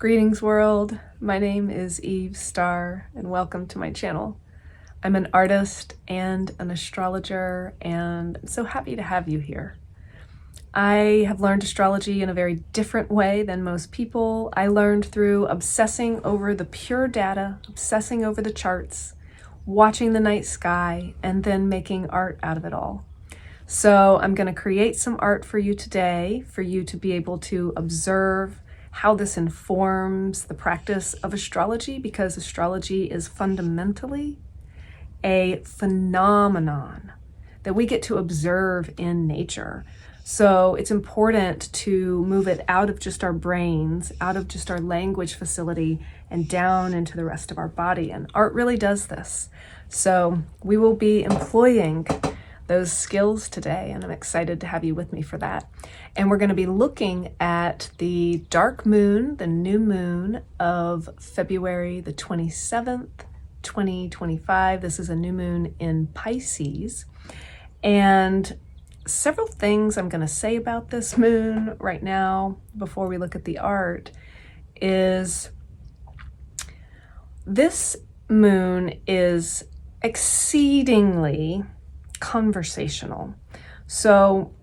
Greetings world, my name is Eve Starr and welcome to my channel. I'm an artist and an astrologer and I'm so happy to have you here. I have learned astrology in a very different way than most people. I learned through obsessing over the pure data, obsessing over the charts, watching the night sky, and then making art out of it all. So I'm going to create some art for you today for you to be able to observe how this informs the practice of astrology, because astrology is fundamentally a phenomenon that we get to observe in nature. So it's important to move it out of just our brains, out of just our language facility, and down into the rest of our body. And art really does this. So we will be employing those skills today, and I'm excited to have you with me for that. And we're going to be looking at the dark moon, the new moon of February the 27th, 2025. This is a new moon in Pisces. And several things I'm going to say about this moon right now before we look at the art is this moon is exceedingly conversational. So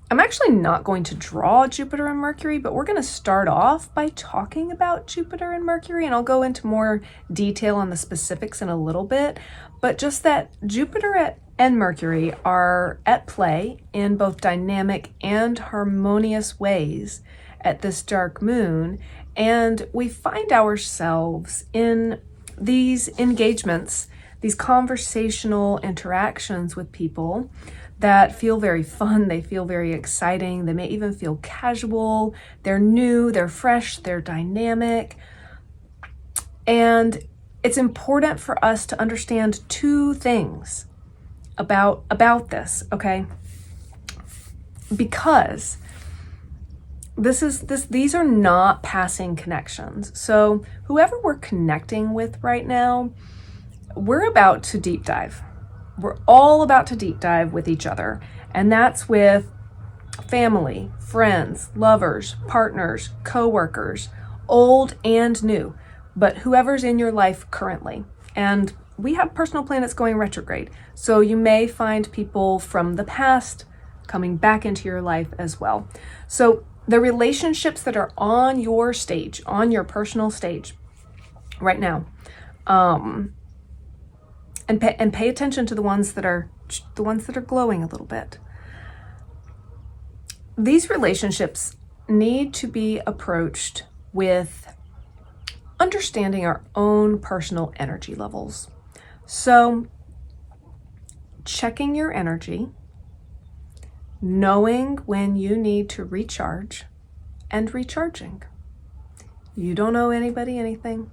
I'm actually not going to draw Jupiter and Mercury, but we're going to start off by talking about Jupiter and Mercury, and I'll go into more detail on the specifics in a little bit. But just that Jupiter and Mercury are at play in both dynamic and harmonious ways at this dark moon, and we find ourselves in these engagements, these conversational interactions with people that feel very fun, they feel very exciting, they may even feel casual, they're new, they're fresh, they're dynamic. And it's important for us to understand two things about this, okay? Because these are not passing connections. So whoever we're connecting with right now, we're about to deep dive. We're all about to deep dive with each other. And that's with family, friends, lovers, partners, co-workers, old and new, but whoever's in your life currently. And we have personal planets going retrograde. So you may find people from the past coming back into your life as well. So the relationships that are on your stage, on your personal stage right now, and pay attention to the ones that are glowing a little bit. These relationships need to be approached with understanding our own personal energy levels. So checking your energy, knowing when you need to recharge, and recharging. You don't owe anybody anything.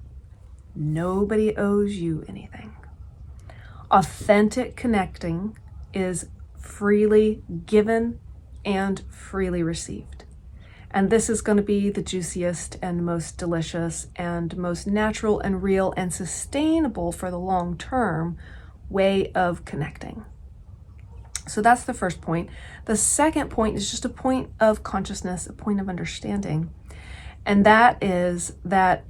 Nobody owes you anything. Authentic connecting is freely given and freely received. And this is going to be the juiciest and most delicious and most natural and real and sustainable for the long term way of connecting. So that's the first point. The second point is just a point of consciousness, a point of understanding. And that is that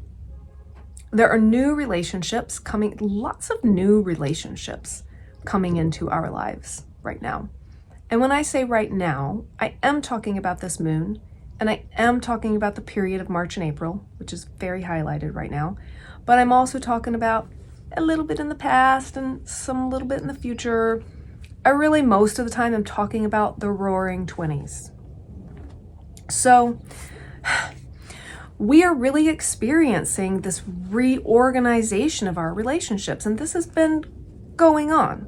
there are new relationships coming, lots of new relationships coming into our lives right now. And when I say right now, I am talking about this moon, and I am talking about the period of March and April, which is very highlighted right now. But I'm also talking about a little bit in the past and some little bit in the future. I really, most of the time, I'm talking about the roaring 20s. So we are really experiencing this reorganization of our relationships, and this has been going on.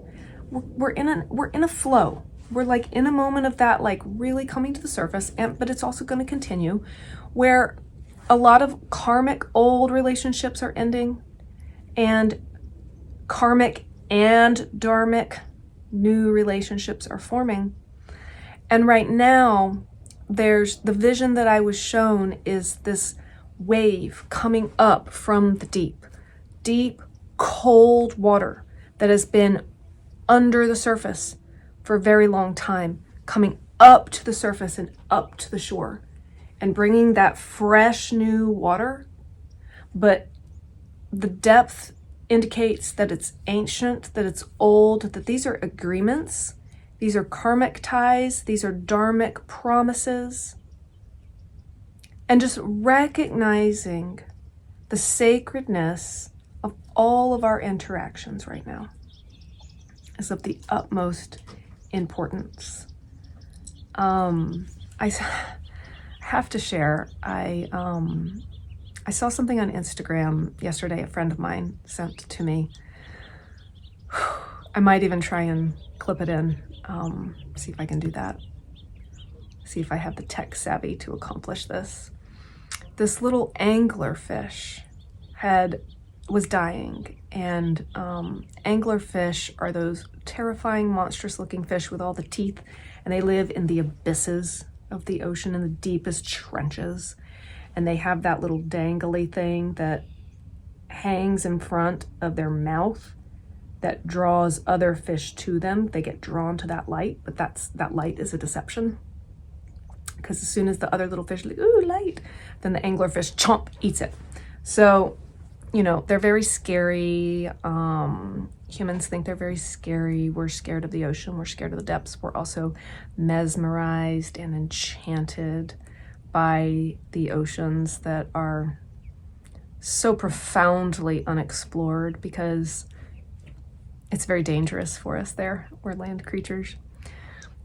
We're in a flow. We're like in a moment of that, like really coming to the surface, but it's also going to continue, where a lot of karmic old relationships are ending, and karmic and dharmic new relationships are forming. And right now, there's the vision that I was shown is this wave coming up from the deep, cold water that has been under the surface for a very long time, coming up to the surface and up to the shore, and bringing that fresh new water but the depth indicates that it's ancient, that it's old, that these are agreements, these are karmic ties, these are dharmic promises. And just recognizing the sacredness of all of our interactions right now is of the utmost importance. I have to share, I saw something on Instagram yesterday, a friend of mine sent to me. I might even try and clip it in, see if I can do that. See if I have the tech savvy to accomplish this. This little anglerfish was dying, and anglerfish are those terrifying, monstrous-looking fish with all the teeth, and they live in the abysses of the ocean, in the deepest trenches, and they have that little dangly thing that hangs in front of their mouth that draws other fish to them. They get drawn to that light, but that light is a deception. Because as soon as the other little fish are like, ooh, light, then the anglerfish chomp, eats it. So, you know, they're very scary. Humans think they're very scary. We're scared of the ocean. We're scared of the depths. We're also mesmerized and enchanted by the oceans that are so profoundly unexplored because it's very dangerous for us there. We're land creatures.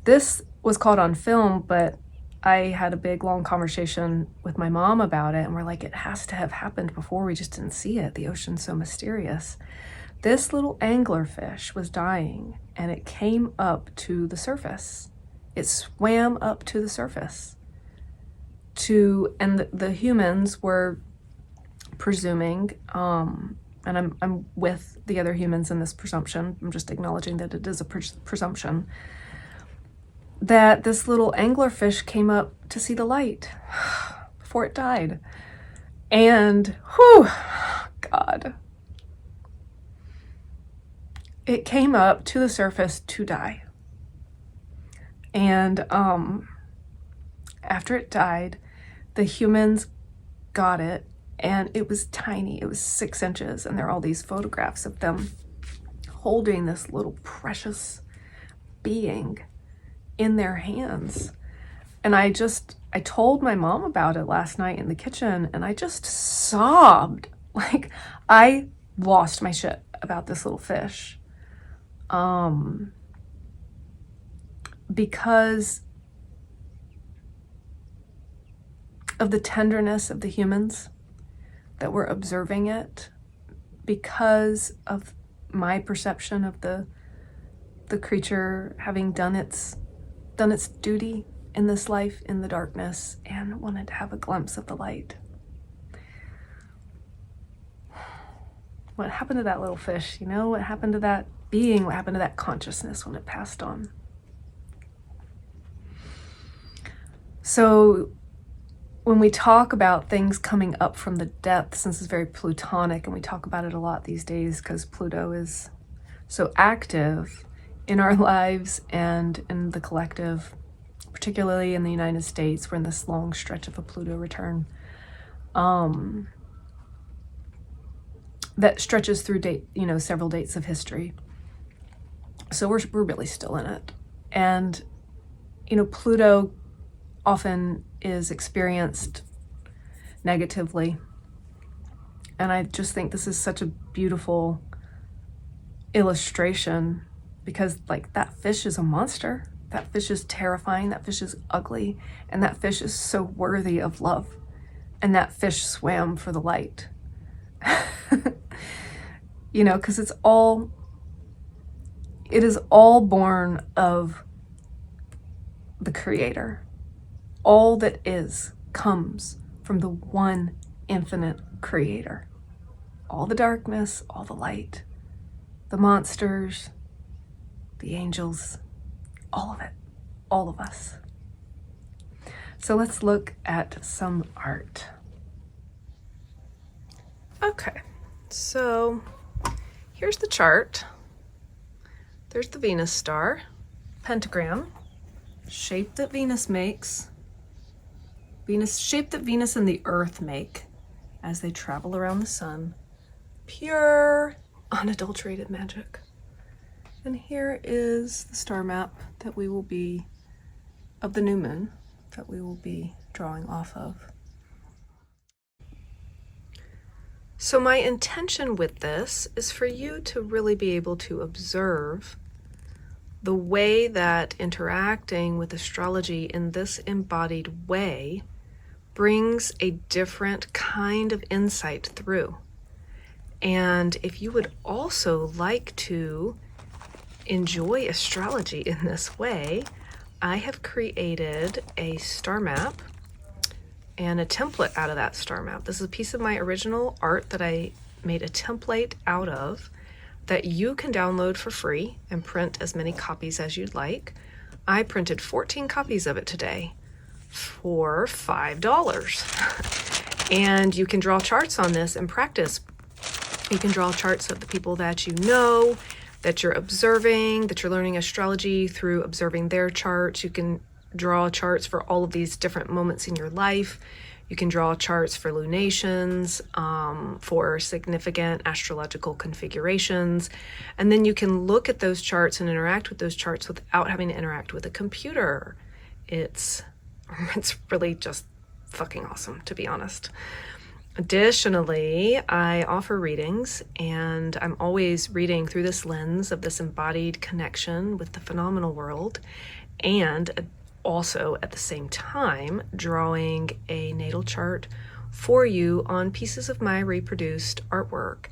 This was caught on film, but I had a big, long conversation with my mom about it, and we're like, it has to have happened before. We just didn't see it. The ocean's so mysterious. This little anglerfish was dying, and it came up to the surface. It swam up to the surface. And the humans were presuming, and I'm with the other humans in this presumption. I'm just acknowledging that it is a presumption, that this little anglerfish came up to see the light before it died. And, whew, God. It came up to the surface to die. And after it died, the humans got it, and it was tiny. It was 6 inches, and there are all these photographs of them holding this little precious being in their hands. And I told my mom about it last night in the kitchen, and I just sobbed. Like, I lost my shit about this little fish. Because of the tenderness of the humans that were observing it, because of my perception of the creature having done its duty in this life, in the darkness, and wanted to have a glimpse of the light. What happened to that little fish? You know, what happened to that being? What happened to that consciousness when it passed on? So when we talk about things coming up from the depths, this is very Plutonic, and we talk about it a lot these days because Pluto is so active in our lives and in the collective, particularly in the United States. We're in this long stretch of a Pluto return that stretches through several dates of history. So we're really still in it. And, Pluto often is experienced negatively. And I just think this is such a beautiful illustration because, like, that fish is a monster. That fish is terrifying. That fish is ugly. And that fish is so worthy of love. And that fish swam for the light. Because it is all born of the Creator. All that is comes from the one infinite Creator. All the darkness, all the light, the monsters, the angels, all of it, all of us. So let's look at some art. Okay, so here's the chart. There's the Venus star, pentagram, shape that Venus makes, shape that Venus and the Earth make, as they travel around the sun. Pure, unadulterated magic. And here is the star map that we will be, of the new moon, that we will be drawing off of. So my intention with this is for you to really be able to observe the way that interacting with astrology in this embodied way brings a different kind of insight through. And if you would also like to enjoy astrology in this way, I have created a star map and a template out of that star map. This is a piece of my original art that I made a template out of that you can download for free and print as many copies as you'd like. I printed 14 copies of it today for $5. And you can draw charts on this and practice. You can draw charts of the people that you know, that you're observing, that you're learning astrology through observing their charts. You can draw charts for all of these different moments in your life. You can draw charts for lunations, for significant astrological configurations. And then you can look at those charts and interact with those charts without having to interact with a computer. It's really just fucking awesome, to be honest. Additionally, I offer readings, and I'm always reading through this lens of this embodied connection with the phenomenal world, and also at the same time drawing a natal chart for you on pieces of my reproduced artwork.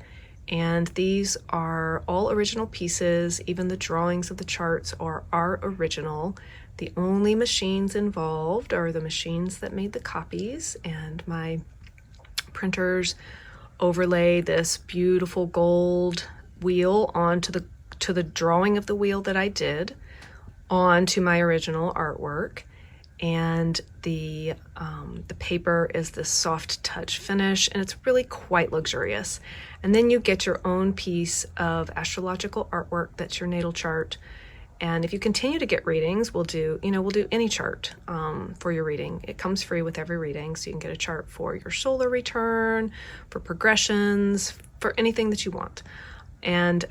And these are all original pieces. Even the drawings of the charts are original. The only machines involved are the machines that made the copies, and my printers overlay this beautiful gold wheel onto the drawing of the wheel that I did onto my original artwork. And the paper is this soft touch finish, and it's really quite luxurious. And then you get your own piece of astrological artwork that's your natal chart. And if you continue to get readings, we'll do any chart for your reading. It comes free with every reading, so you can get a chart for your solar return, for progressions, for anything that you want. And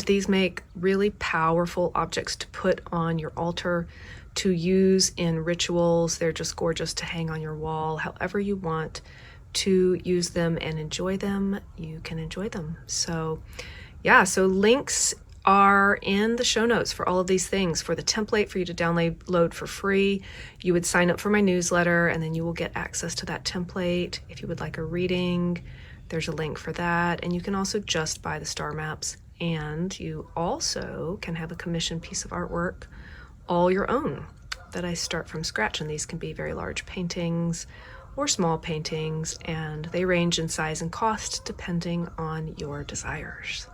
these make really powerful objects to put on your altar, to use in rituals. They're just gorgeous to hang on your wall. However you want to use them and enjoy them, you can enjoy them. So yeah, so links are in the show notes for all of these things. For the template for you to download for free, you would sign up for my newsletter, and then you will get access to that template. If you would like a reading, there's a link for that. And you can also just buy the star maps, and you also can have a commissioned piece of artwork, all your own, that I start from scratch. And these can be very large paintings or small paintings, and they range in size and cost depending on your desires.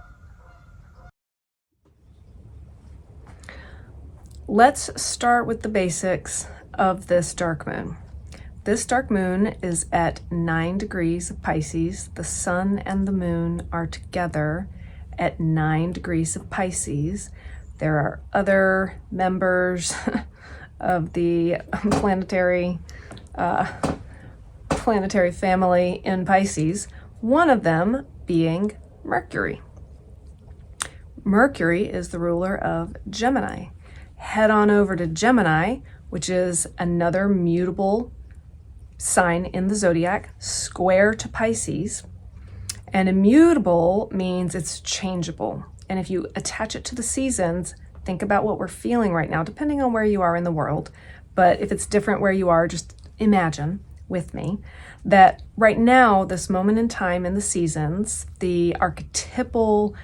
Let's start with the basics of this dark moon. This dark moon is at 9 degrees of Pisces. The sun and the moon are together at 9 degrees of Pisces. There are other members of the planetary family in Pisces, one of them being Mercury. Mercury is the ruler of Gemini. Head on over to Gemini, which is another mutable sign in the zodiac, square to Pisces. And immutable means it's changeable. And if you attach it to the seasons, think about what we're feeling right now, depending on where you are in the world. But if it's different where you are, just imagine with me that right now, this moment in time in the seasons, the archetypal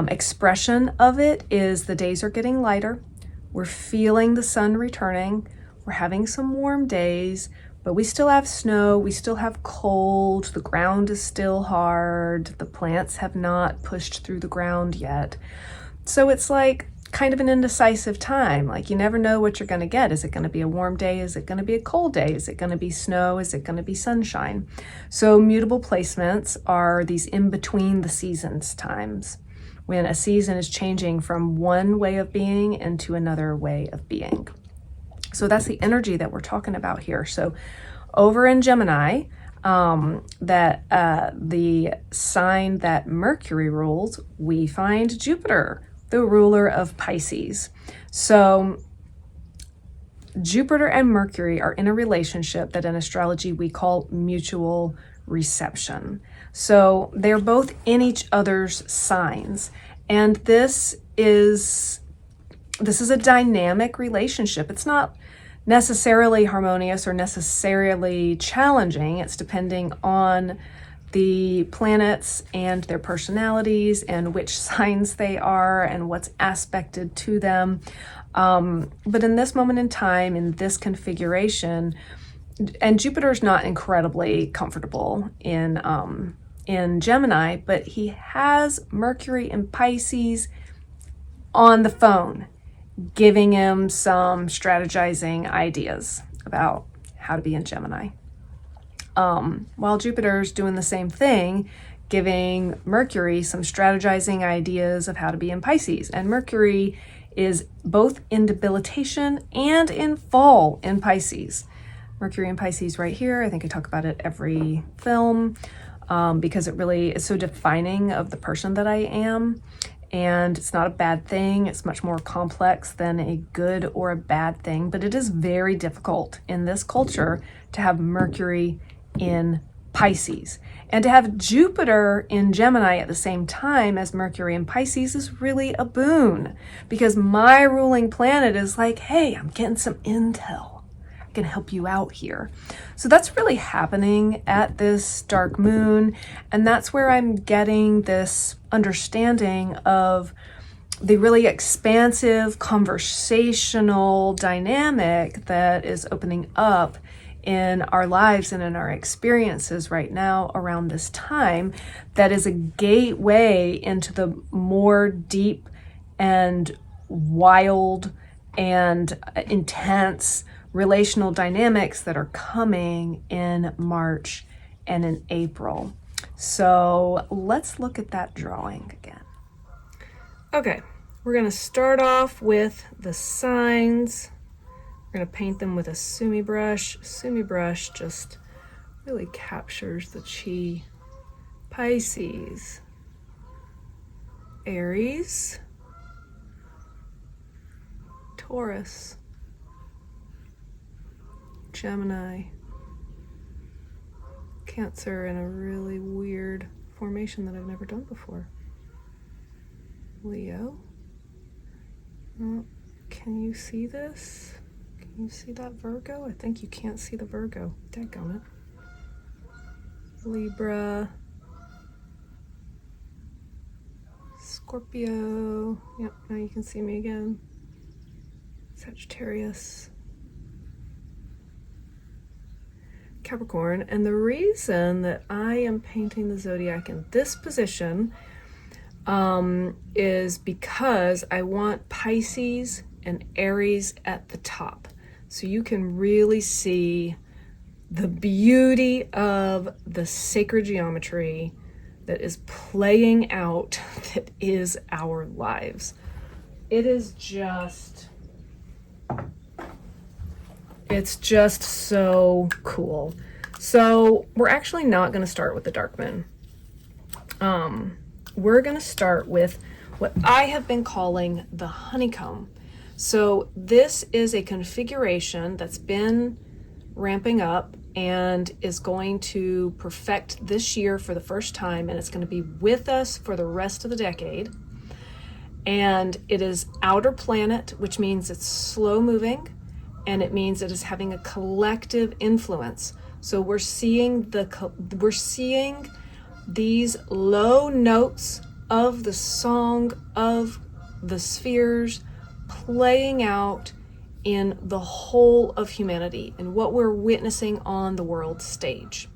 expression of it is the days are getting lighter. We're feeling the sun returning. We're having some warm days, but we still have snow. We still have cold. The ground is still hard. The plants have not pushed through the ground yet. So it's like kind of an indecisive time. Like you never know what you're going to get. Is it going to be a warm day? Is it going to be a cold day? Is it going to be snow? Is it going to be sunshine? So mutable placements are these in between the seasons times, when a season is changing from one way of being into another way of being. So that's the energy that we're talking about here. So Over in Gemini, the sign that Mercury rules, we find Jupiter, the ruler of Pisces. So Jupiter and Mercury are in a relationship that in astrology we call mutual reception. So they're both in each other's signs. And this is a dynamic relationship. It's not necessarily harmonious or necessarily challenging. It's depending on the planets and their personalities and which signs they are and what's aspected to them. But in this moment in time, in this configuration, and Jupiter's not incredibly comfortable in Gemini, but he has Mercury in Pisces on the phone, giving him some strategizing ideas about how to be in Gemini. While Jupiter's doing the same thing, giving Mercury some strategizing ideas of how to be in Pisces. And Mercury is both in debilitation and in fall in Pisces. Mercury in Pisces right here. I think I talk about it every film because it really is so defining of the person that I am. And it's not a bad thing. It's much more complex than a good or a bad thing, but it is very difficult in this culture to have Mercury in Pisces. And to have Jupiter in Gemini at the same time as Mercury in Pisces is really a boon, because my ruling planet is like, hey, I'm getting some intel. I can help you out here. So that's really happening at this dark moon. And that's where I'm getting this understanding of the really expansive conversational dynamic that is opening up in our lives and in our experiences right now around this time, that is a gateway into the more deep and wild and intense relational dynamics that are coming in March and in April. So let's look at that drawing again. Okay, we're going to start off with the signs. We're going to paint them with a sumi brush. Sumi brush just really captures the chi. Pisces, Aries, Taurus, Gemini, Cancer in a really weird formation that I've never done before. Leo. Oh, can you see this? Can you see that Virgo? I think you can't see the Virgo. Dadgummit. Libra. Scorpio. Yep, now you can see me again. Sagittarius. Capricorn. And the reason that I am painting the zodiac in this position is because I want Pisces and Aries at the top. So you can really see the beauty of the sacred geometry that is playing out, that is our lives. It is just, it's just so cool. So we're actually not going to start with the dark moon. We're going to start with what I have been calling the honeycomb. So this is a configuration that's been ramping up and is going to perfect this year for the first time, and it's going to be with us for the rest of the decade. And it is outer planet, which means it's slow moving, and it means it is having a collective influence. So we're seeing these low notes of the song of the spheres playing out in the whole of humanity and what we're witnessing on the world stage.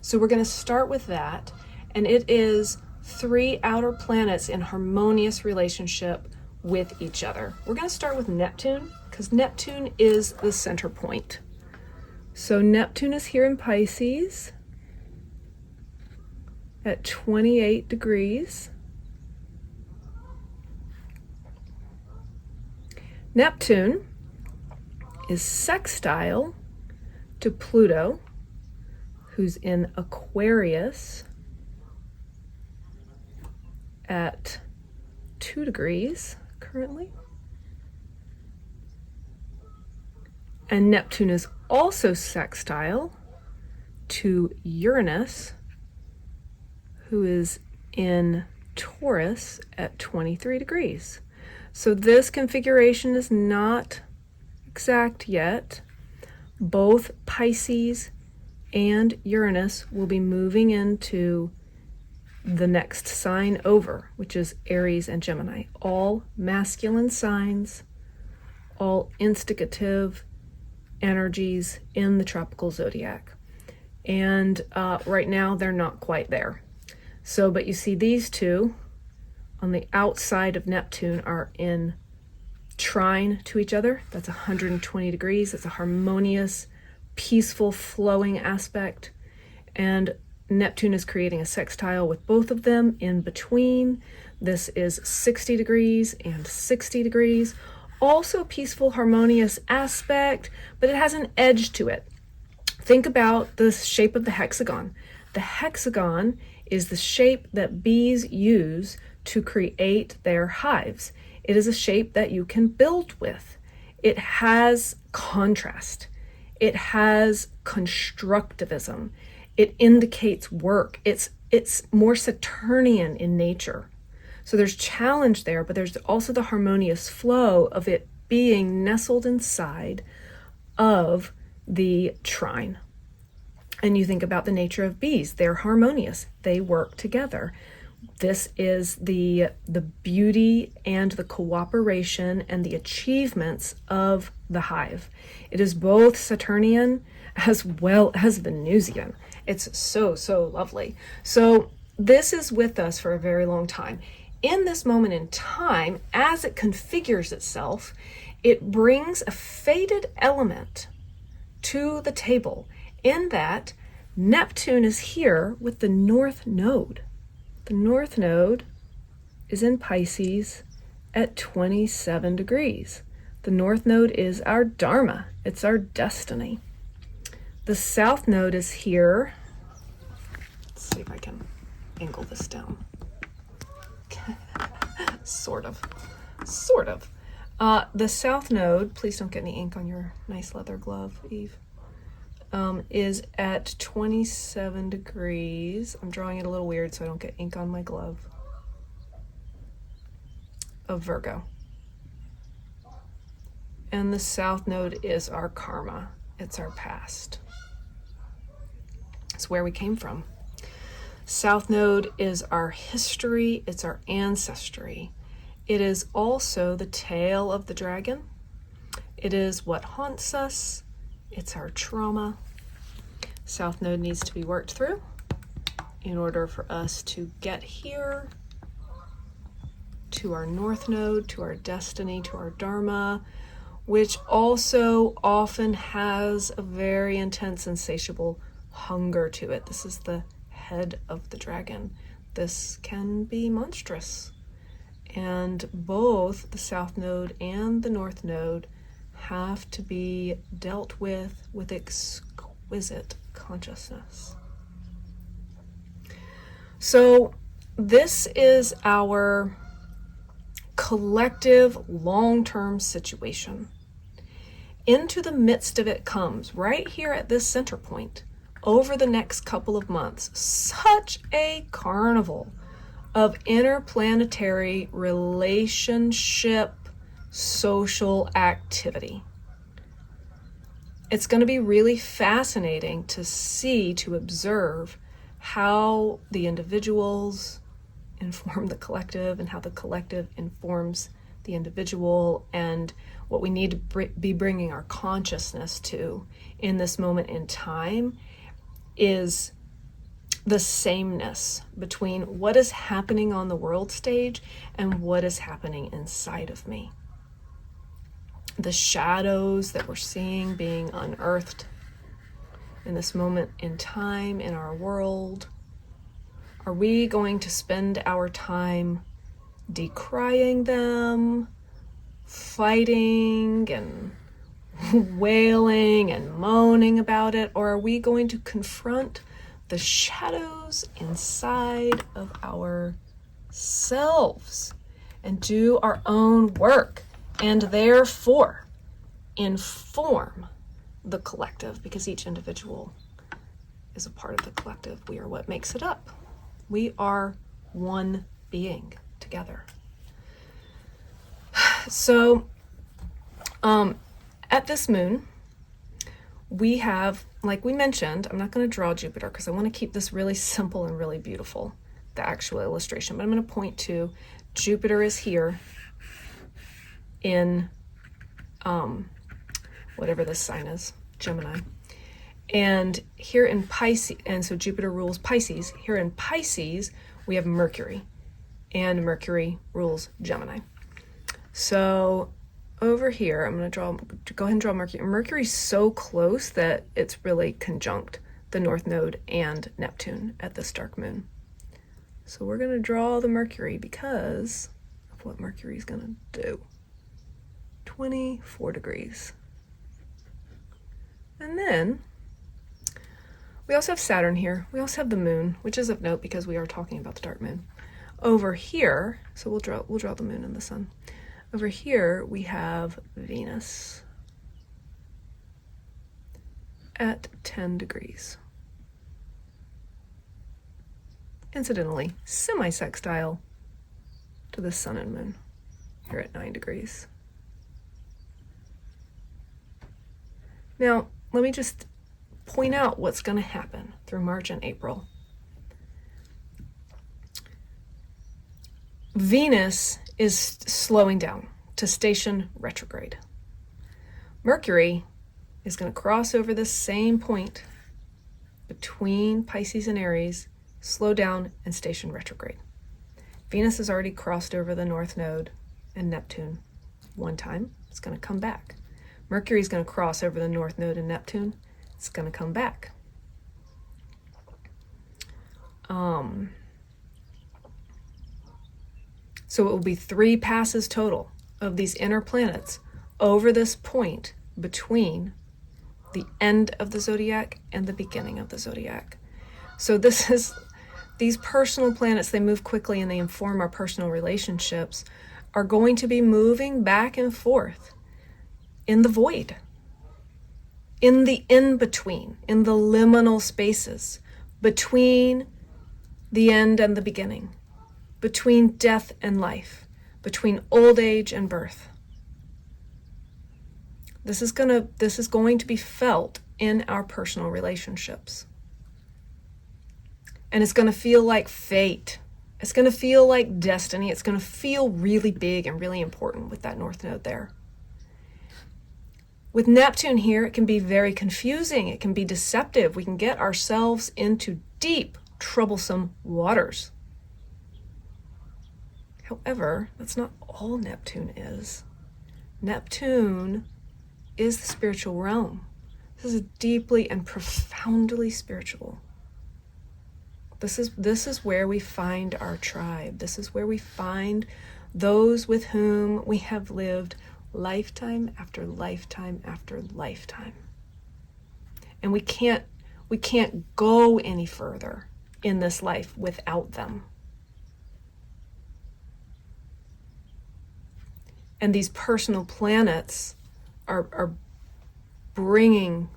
So we're going to start with that, and it is 3 outer planets in harmonious relationship with each other. We're going to start with Neptune, because Neptune is the center point. So Neptune is here in Pisces at 28 degrees. Neptune is sextile to Pluto who's in Aquarius at 2 degrees currently. And Neptune is also sextile to Uranus, who is in Taurus at 23 degrees. So this configuration is not exact yet. Both Pisces and Uranus will be moving into the next sign over, which is Aries and Gemini. All masculine signs, all instigative energies in the tropical zodiac. And right now they're not quite there. So, but you see these two on the outside of Neptune are in trine to each other. That's 120 degrees. That's a harmonious, peaceful, flowing aspect. And Neptune is creating a sextile with both of them in between. This is 60 degrees and 60 degrees. Also a peaceful, harmonious aspect, but it has an edge to it. Think about the shape of the hexagon. The hexagon is the shape that bees use to create their hives. It is a shape that you can build with. It has contrast. It has constructivism. It indicates work. It's more Saturnian in nature. So there's challenge there, but there's also the harmonious flow of it being nestled inside of the trine. And you think about the nature of bees. They're harmonious. They work together. This is the beauty and the cooperation and the achievements of the hive. It is both Saturnian as well as Venusian. It's so, so lovely. So this is with us for a very long time. In this moment in time, as it configures itself, it brings a fated element to the table in that Neptune is here with the North Node. The North Node is in Pisces at 27 degrees. The North Node is our Dharma. It's our destiny. The South Node is here. Let's see if I can angle this down. Sort of. The South Node, please don't get any ink on your nice leather glove, Eve, is at 27 degrees. I'm drawing it a little weird so I don't get ink on my glove. Of Virgo. And the South Node is our karma. It's our past. It's where we came from. South Node is our history. It's our ancestry. It is also the tail of the dragon. It is what haunts us. It's our trauma. South Node needs to be worked through in order for us to get here to our North Node, to our destiny, to our Dharma, which also often has a very intense, insatiable hunger to it. This is the head of the dragon. This can be monstrous. And both the South Node and the North Node have to be dealt with exquisite consciousness. So this is our collective long-term situation. Into the midst of it comes, right here at this center point, over the next couple of months, such a carnival of interplanetary relationship social activity. It's going to be really fascinating to see, to observe how the individuals inform the collective and how the collective informs the individual, and what we need to be bringing our consciousness to in this moment in time is the sameness between what is happening on the world stage and what is happening inside of me. The shadows that we're seeing being unearthed in this moment in time in our world. Are we going to spend our time decrying them, fighting and wailing and moaning about it? Or are we going to confront the shadows inside of ourselves and do our own work, and therefore inform the collective, because each individual is a part of the collective. We are what makes it up. We are one being together. So at this moon, we have, like we mentioned, I'm not going to draw Jupiter because I want to keep this really simple and really beautiful, the actual illustration, but I'm going to point to Jupiter is here in whatever this sign is, Gemini. And here in Pisces, and so Jupiter rules Pisces. Here in Pisces, we have Mercury, and Mercury rules Gemini. So over here, I'm going to go ahead and draw Mercury. Mercury's so close that it's really conjunct the North Node and Neptune at this dark moon. So we're going to draw the Mercury because of what Mercury's going to do. 24 degrees. And then we also have Saturn here. We also have the moon, which is of note because we are talking about the dark moon. Over here, so we'll draw the moon and the sun. Over here we have Venus at 10 degrees. Incidentally, semi-sextile to the sun and moon here at 9 degrees. Now, let me just point out what's going to happen through March and April. Venus is slowing down to station retrograde. Mercury is going to cross over the same point between Pisces and Aries, slow down, and station retrograde. Venus has already crossed over the North Node and Neptune one time. It's going to come back. Mercury is going to cross over the North Node and Neptune. It's going to come back. So it will be 3 passes total of these inner planets over this point between the end of the zodiac and the beginning of the zodiac. So these personal planets, they move quickly and they inform our personal relationships, are going to be moving back and forth in the void, in the in-between, in the liminal spaces between the end and the beginning, between death and life, between old age and birth. This is going to be felt in our personal relationships. And it's going to feel like fate. It's going to feel like destiny. It's going to feel really big and really important with that North Node there. With Neptune here, it can be very confusing. It can be deceptive. We can get ourselves into deep, troublesome waters. However, that's not all Neptune is. Neptune is the spiritual realm. This is deeply and profoundly spiritual. This is where we find our tribe. This is where we find those with whom we have lived lifetime after lifetime after lifetime. And we can't go any further in this life without them. And these personal planets are bringing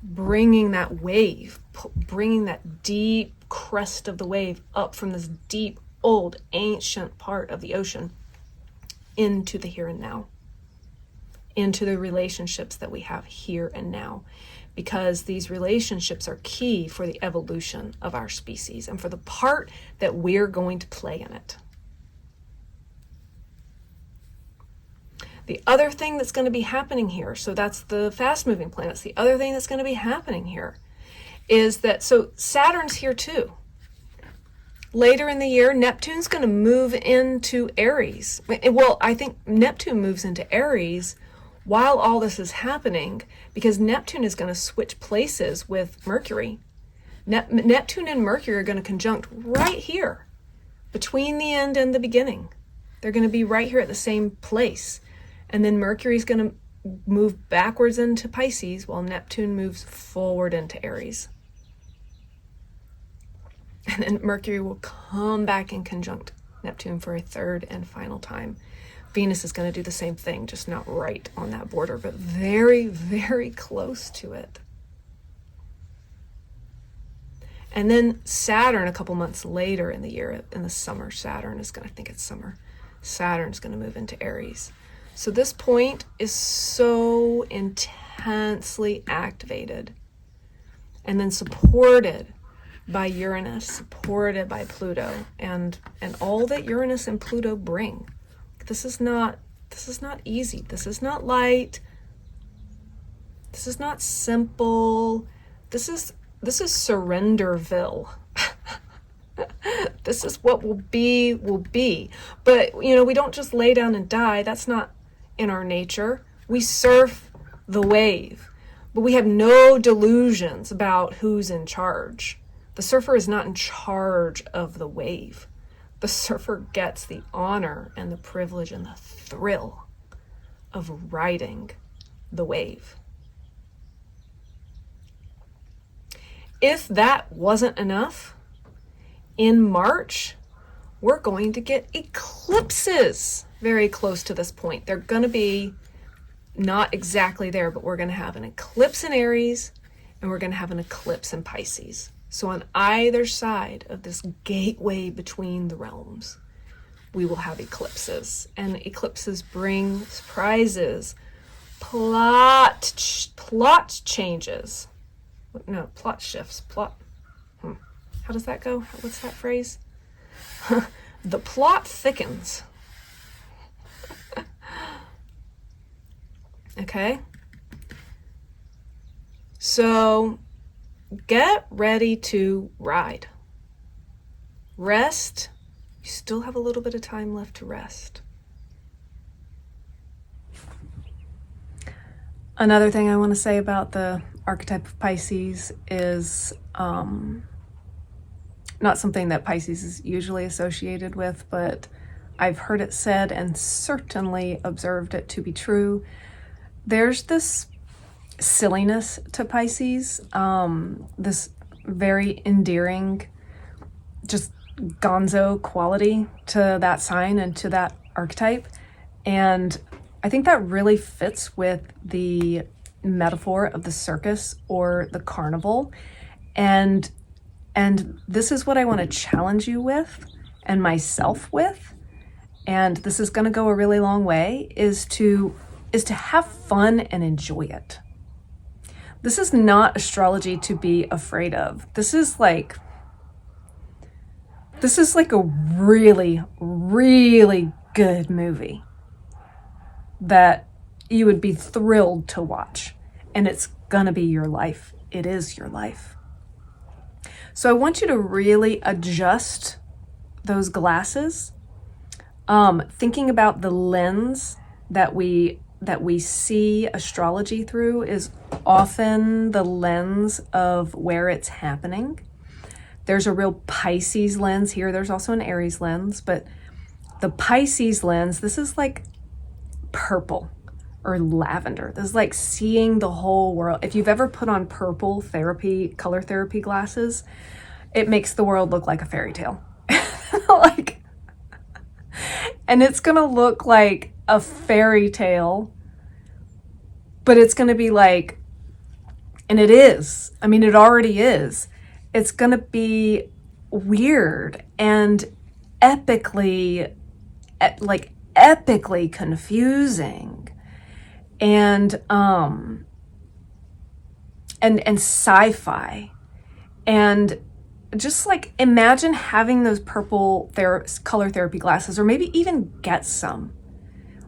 that wave, bringing that deep crest of the wave up from this deep, old, ancient part of the ocean into the here and now, into the relationships that we have here and now, because these relationships are key for the evolution of our species and for the part that we're going to play in it. The other thing that's going to be happening here, so that's the fast-moving planets. The other thing that's going to be happening here is that, so Saturn's here too. Later in the year, Neptune's going to move into Aries. Well, I think Neptune moves into Aries while all this is happening, because Neptune is going to switch places with Mercury. Neptune and Mercury are going to conjunct right here, between the end and the beginning. They're going to be right here at the same place. And then Mercury's going to move backwards into Pisces while Neptune moves forward into Aries. And then Mercury will come back in conjunct Neptune for a third and final time. Venus is going to do the same thing, just not right on that border, but very, very close to it. And then Saturn, a couple months later in the year, in the summer, Saturn's going to move into Aries. So this point is so intensely activated and then supported by Uranus, supported by Pluto, and all that Uranus and Pluto bring. This is not easy. This is not light. This is not simple. This is Surrenderville. This is what will be. But, we don't just lay down and die. That's not in our nature. We surf the wave, but we have no delusions about who's in charge. The surfer is not in charge of the wave. The surfer gets the honor and the privilege and the thrill of riding the wave. If that wasn't enough, in March, we're going to get eclipses very close to this point. They're going to be not exactly there, but we're going to have an eclipse in Aries and we're going to have an eclipse in Pisces. So on either side of this gateway between the realms, we will have eclipses. And eclipses bring surprises, plot changes. No, plot shifts. How does that go? What's that phrase? The plot thickens. Okay? So get ready to ride. Rest. You still have a little bit of time left to rest. Another thing I want to say about the archetype of Pisces is not something that Pisces is usually associated with, but I've heard it said and certainly observed it to be true. There's this silliness to Pisces, this very endearing, just gonzo quality to that sign and to that archetype. And I think that really fits with the metaphor of the circus or the carnival. And this is what I want to challenge you with and myself with. And this is going to go a really long way, is to have fun and enjoy it. This is not astrology to be afraid of. This is like a really, really good movie that you would be thrilled to watch. And it's gonna be your life. It is your life. So I want you to really adjust those glasses, thinking about the lens that we see astrology through is often the lens of where it's happening. There's a real Pisces lens here. There's also an Aries lens, but the Pisces lens, this is like purple or lavender. This is like seeing the whole world. If you've ever put on purple color therapy glasses, it makes the world look like a fairy tale. And it's gonna look like a fairy tale, but it's going to be like, and it is, I mean, it already is, it's going to be weird and epically confusing and sci-fi. And just like imagine having those purple color therapy glasses, or maybe even get some.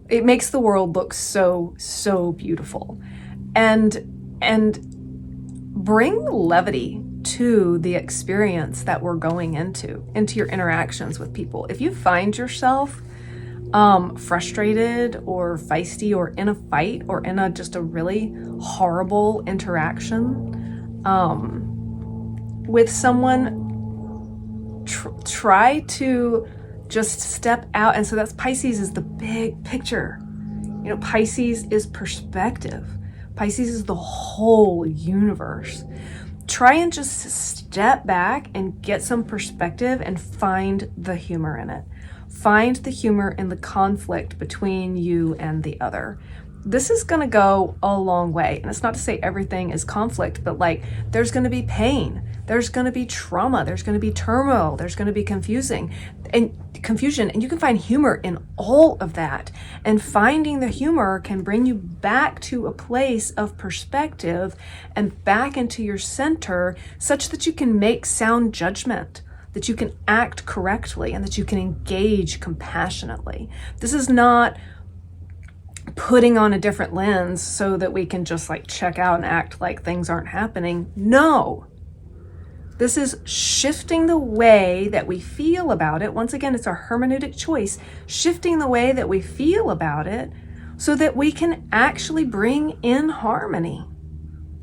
It makes the world look so, so beautiful. And bring levity to the experience that we're going into your interactions with people. If you find yourself frustrated or feisty or in a fight or in just a really horrible interaction with someone, try to just step out. And so that's Pisces is the big picture. Pisces is perspective. Pisces is the whole universe. try and just step back and get some perspective and find the humor in it. Find the humor in the conflict between you and the other. This is going to go a long way. And it's not to say everything is conflict, but like there's going to be pain. There's going to be trauma. There's going to be turmoil. There's going to be confusion. And you can find humor in all of that. And finding the humor can bring you back to a place of perspective and back into your center such that you can make sound judgment, that you can act correctly, and that you can engage compassionately. This is not putting on a different lens so that we can just like check out and act like things aren't happening. No. This is shifting the way that we feel about it. Once again, it's a hermeneutic choice, shifting the way that we feel about it so that we can actually bring in harmony,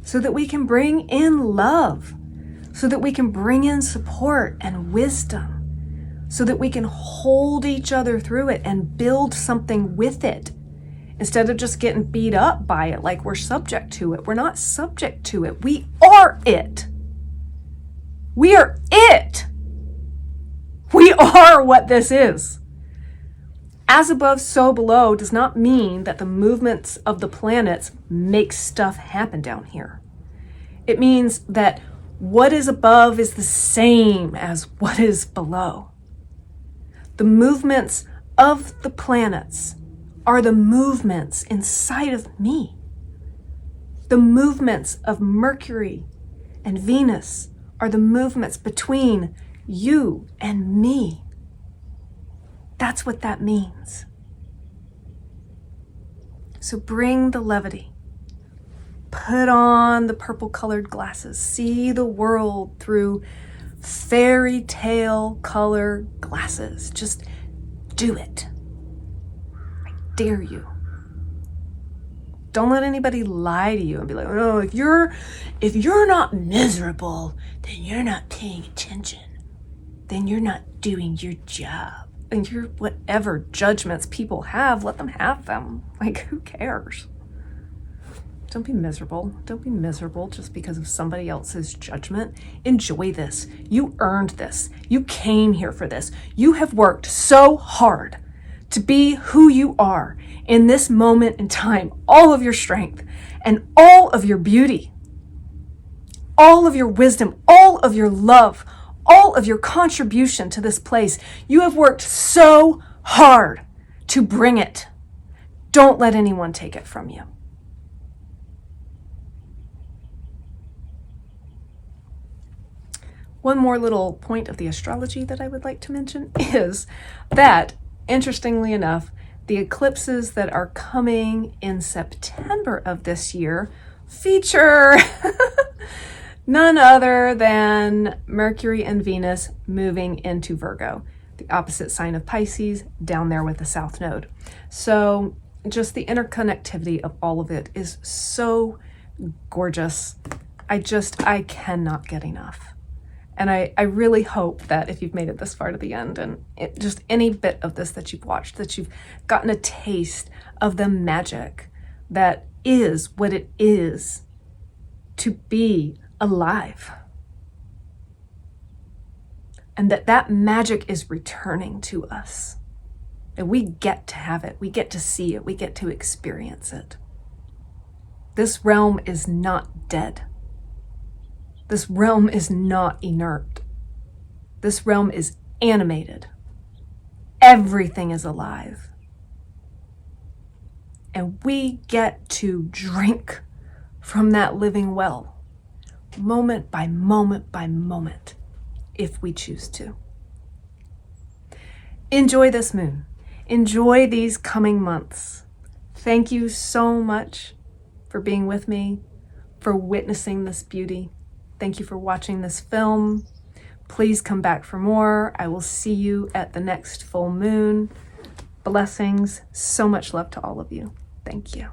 so that we can bring in love, so that we can bring in support and wisdom, so that we can hold each other through it and build something with it. Instead of just getting beat up by it like we're subject to it. We're not subject to it. We are it. We are it. We are what this is. As above, so below does not mean that the movements of the planets make stuff happen down here. It means that what is above is the same as what is below. The movements of the planets are the movements inside of me. The movements of Mercury and Venus are the movements between you and me. That's what that means. So bring the levity. Put on the purple colored glasses. See the world through fairy tale color glasses. Just do it. Dare you. Don't let anybody lie to you and be like, oh, if you're not miserable, then you're not paying attention. Then you're not doing your job. And your whatever judgments people have, let them have them. Like, who cares? Don't be miserable. Don't be miserable just because of somebody else's judgment. Enjoy this. You earned this. You came here for this. You have worked so hard to be who you are in this moment in time, all of your strength and all of your beauty, all of your wisdom, all of your love, all of your contribution to this place. You have worked so hard to bring it. Don't let anyone take it from you. One more little point of the astrology that I would like to mention is that, interestingly enough, the eclipses that are coming in September of this year feature none other than Mercury and Venus moving into Virgo, the opposite sign of Pisces, down there with the South Node. So just the interconnectivity of all of it is so gorgeous. I cannot get enough. And I really hope that if you've made it this far to the end and just any bit of this that you've watched, that you've gotten a taste of the magic that is what it is to be alive. And that magic is returning to us. And we get to have it. We get to see it. We get to experience it. This realm is not dead. This realm is not inert. This realm is animated. Everything is alive. And we get to drink from that living well, moment by moment by moment, if we choose to. Enjoy this moon. Enjoy these coming months. Thank you so much for being with me, for witnessing this beauty. Thank you for watching this film. Please come back for more. I will see you at the next full moon. Blessings. So much love to all of you. Thank you.